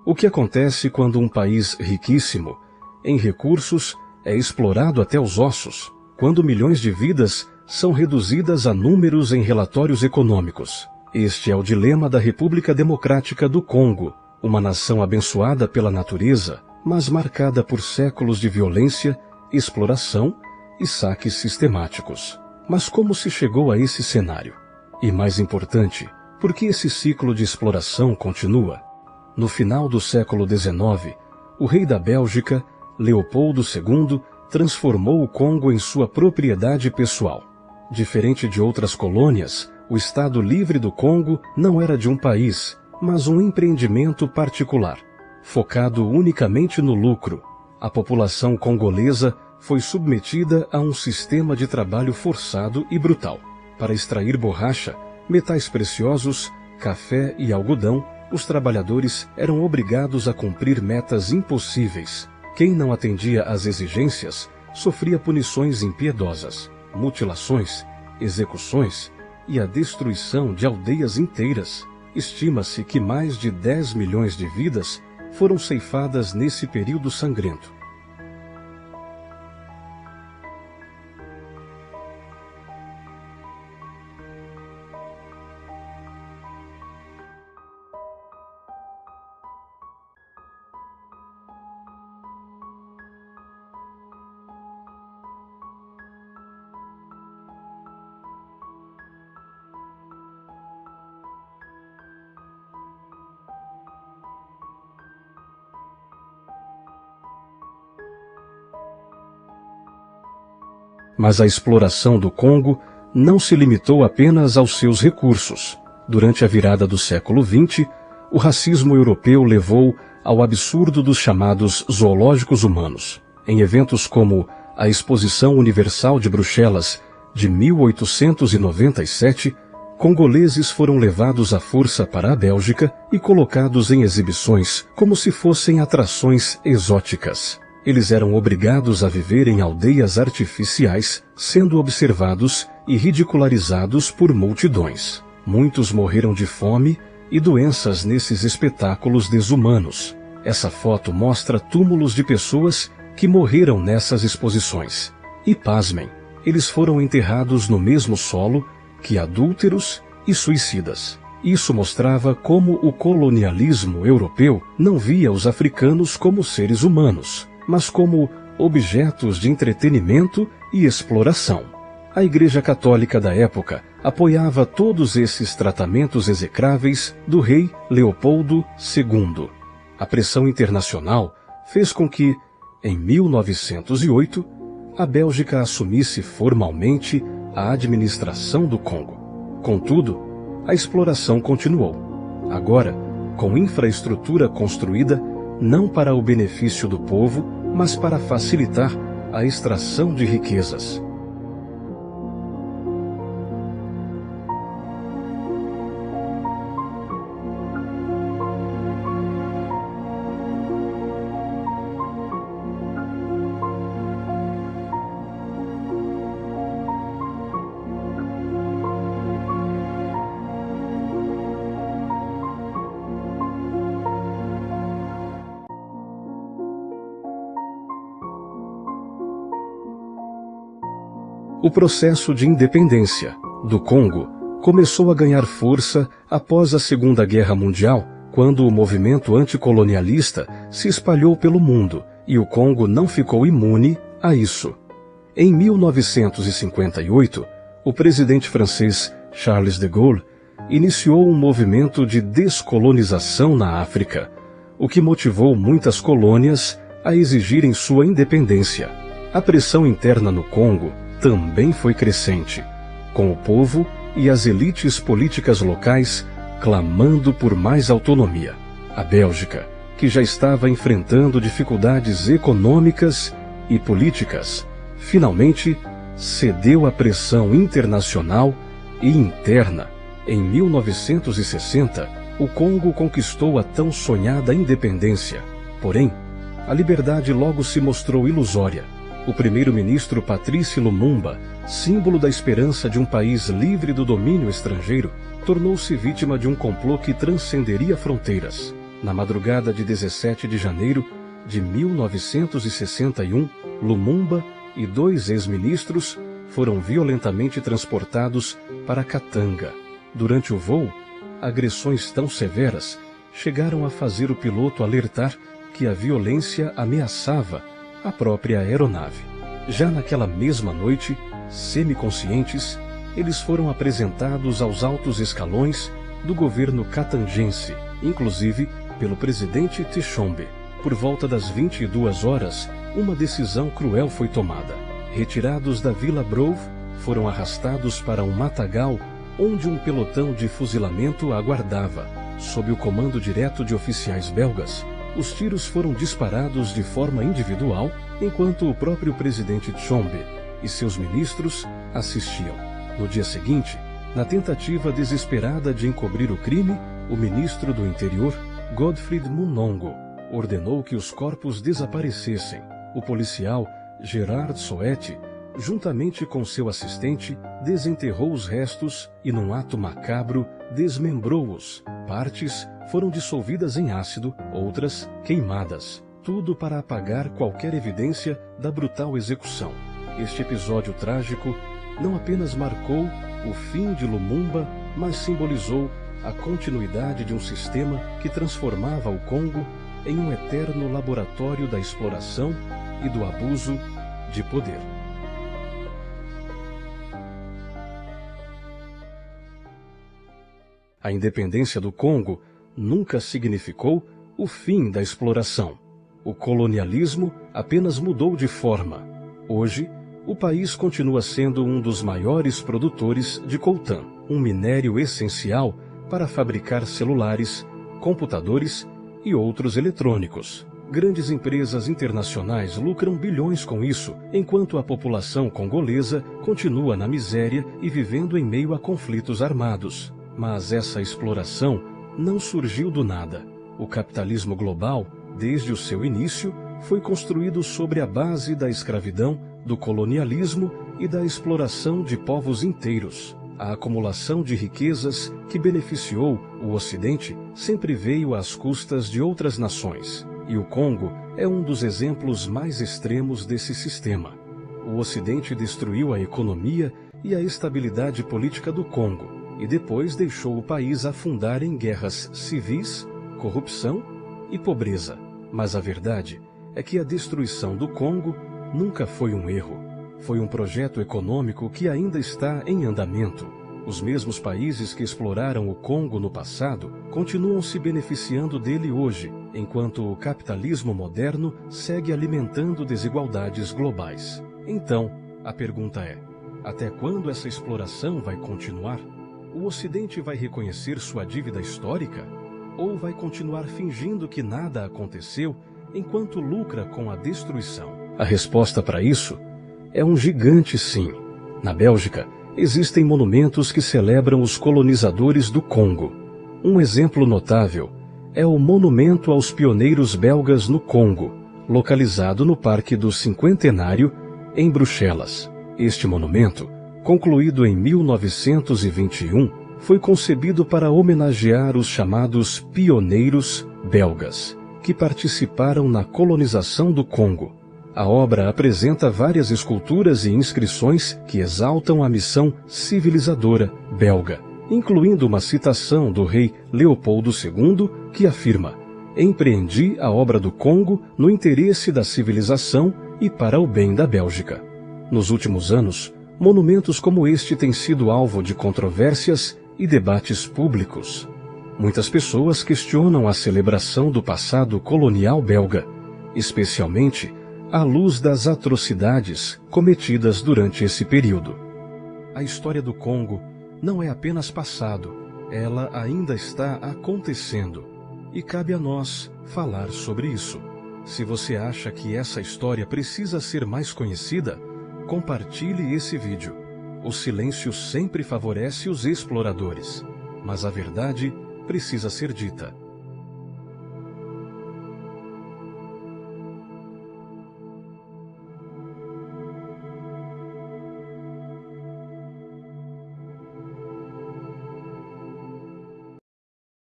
O que acontece quando um país riquíssimo em recursos é explorado até os ossos, quando milhões de vidas são reduzidas a números em relatórios econômicos? Este é o dilema da República Democrática do Congo, uma nação abençoada pela natureza, mas marcada por séculos de violência, exploração e saques sistemáticos. Mas como se chegou a esse cenário? E mais importante, por que esse ciclo de exploração continua? No final do século XIX, o rei da Bélgica, Leopoldo II, transformou o Congo em sua propriedade pessoal. Diferente de outras colônias, o Estado Livre do Congo não era de um país, mas um empreendimento particular, focado unicamente no lucro. A população congolesa foi submetida a um sistema de trabalho forçado e brutal. Para extrair borracha, metais preciosos, café e algodão, os trabalhadores eram obrigados a cumprir metas impossíveis. Quem não atendia às exigências sofria punições impiedosas, mutilações, execuções e a destruição de aldeias inteiras. Estima-se que mais de 10 milhões de vidas foram ceifadas nesse período sangrento. Mas a exploração do Congo não se limitou apenas aos seus recursos. Durante a virada do século XX, o racismo europeu levou ao absurdo dos chamados zoológicos humanos. Em eventos como a Exposição Universal de Bruxelas de 1897, congoleses foram levados à força para a Bélgica e colocados em exibições como se fossem atrações exóticas. Eles eram obrigados a viver em aldeias artificiais, sendo observados e ridicularizados por multidões. Muitos morreram de fome e doenças nesses espetáculos desumanos. Essa foto mostra túmulos de pessoas que morreram nessas exposições. E pasmem, eles foram enterrados no mesmo solo que adúlteros e suicidas. Isso mostrava como o colonialismo europeu não via os africanos como seres humanos, mas como objetos de entretenimento e exploração. A Igreja Católica da época apoiava todos esses tratamentos execráveis do rei Leopoldo II. A pressão internacional fez com que, em 1908, a Bélgica assumisse formalmente a administração do Congo. Contudo, a exploração continuou, agora com infraestrutura construída não para o benefício do povo, mas para facilitar a extração de riquezas. O processo de independência do Congo começou a ganhar força após a Segunda Guerra Mundial, quando o movimento anticolonialista se espalhou pelo mundo e o Congo não ficou imune a isso. Em 1958, o presidente francês Charles de Gaulle iniciou um movimento de descolonização na África, o que motivou muitas colônias a exigirem sua independência. A pressão interna no Congo também foi crescente, com o povo e as elites políticas locais clamando por mais autonomia. A Bélgica, que já estava enfrentando dificuldades econômicas e políticas, finalmente cedeu à pressão internacional e interna. Em 1960, o Congo conquistou a tão sonhada independência. Porém, a liberdade logo se mostrou ilusória. O primeiro-ministro Patrice Lumumba, símbolo da esperança de um país livre do domínio estrangeiro, tornou-se vítima de um complô que transcenderia fronteiras. Na madrugada de 17 de janeiro de 1961, Lumumba e 2 ex-ministros foram violentamente transportados para Katanga. Durante o voo, agressões tão severas chegaram a fazer o piloto alertar que a violência ameaçava a própria aeronave. Já naquela mesma noite, semiconscientes, eles foram apresentados aos altos escalões do governo catangense, inclusive pelo presidente Tshombe. Por volta das 22 horas, uma decisão cruel foi tomada. Retirados da Vila Brove, foram arrastados para um matagal onde um pelotão de fuzilamento aguardava. Sob o comando direto de oficiais belgas, os tiros foram disparados de forma individual, enquanto o próprio presidente Tshombe e seus ministros assistiam. No dia seguinte, na tentativa desesperada de encobrir o crime, o ministro do Interior, Godfried Munongo, ordenou que os corpos desaparecessem. O policial Gerard Soete, juntamente com seu assistente, desenterrou os restos e, num ato macabro, desmembrou-os. Partes foram dissolvidas em ácido, outras queimadas. Tudo para apagar qualquer evidência da brutal execução. Este episódio trágico não apenas marcou o fim de Lumumba, mas simbolizou a continuidade de um sistema que transformava o Congo em um eterno laboratório da exploração e do abuso de poder. A independência do Congo nunca significou o fim da exploração. O colonialismo apenas mudou de forma. Hoje, o país continua sendo um dos maiores produtores de coltan, um minério essencial para fabricar celulares, computadores e outros eletrônicos. Grandes empresas internacionais lucram bilhões com isso, enquanto a população congolesa continua na miséria e vivendo em meio a conflitos armados. Mas essa exploração não surgiu do nada. O capitalismo global, desde o seu início, foi construído sobre a base da escravidão, do colonialismo e da exploração de povos inteiros. A acumulação de riquezas que beneficiou o Ocidente sempre veio às custas de outras nações, e o Congo é um dos exemplos mais extremos desse sistema. O Ocidente destruiu a economia e a estabilidade política do Congo, e depois deixou o país afundar em guerras civis, corrupção e pobreza. Mas a verdade é que a destruição do Congo nunca foi um erro. Foi um projeto econômico que ainda está em andamento. Os mesmos países que exploraram o Congo no passado continuam se beneficiando dele hoje, enquanto o capitalismo moderno segue alimentando desigualdades globais. Então, a pergunta é: até quando essa exploração vai continuar? O Ocidente vai reconhecer sua dívida histórica? Ou vai continuar fingindo que nada aconteceu enquanto lucra com a destruição? A resposta para isso é um gigante sim. Na Bélgica, existem monumentos que celebram os colonizadores do Congo. Um exemplo notável é o Monumento aos Pioneiros Belgas no Congo, localizado no Parque do Cinquentenário, em Bruxelas. Este monumento, concluído em 1921, foi concebido para homenagear os chamados pioneiros belgas, que participaram na colonização do Congo. A obra apresenta várias esculturas e inscrições que exaltam a missão civilizadora belga, incluindo uma citação do rei Leopoldo II, que afirma: "Empreendi a obra do Congo no interesse da civilização e para o bem da Bélgica." Nos últimos anos, monumentos como este têm sido alvo de controvérsias e debates públicos. Muitas pessoas questionam a celebração do passado colonial belga, especialmente à luz das atrocidades cometidas durante esse período. A história do Congo não é apenas passado, ela ainda está acontecendo, e cabe a nós falar sobre isso. Se você acha que essa história precisa ser mais conhecida, compartilhe esse vídeo. O silêncio sempre favorece os exploradores, mas a verdade precisa ser dita.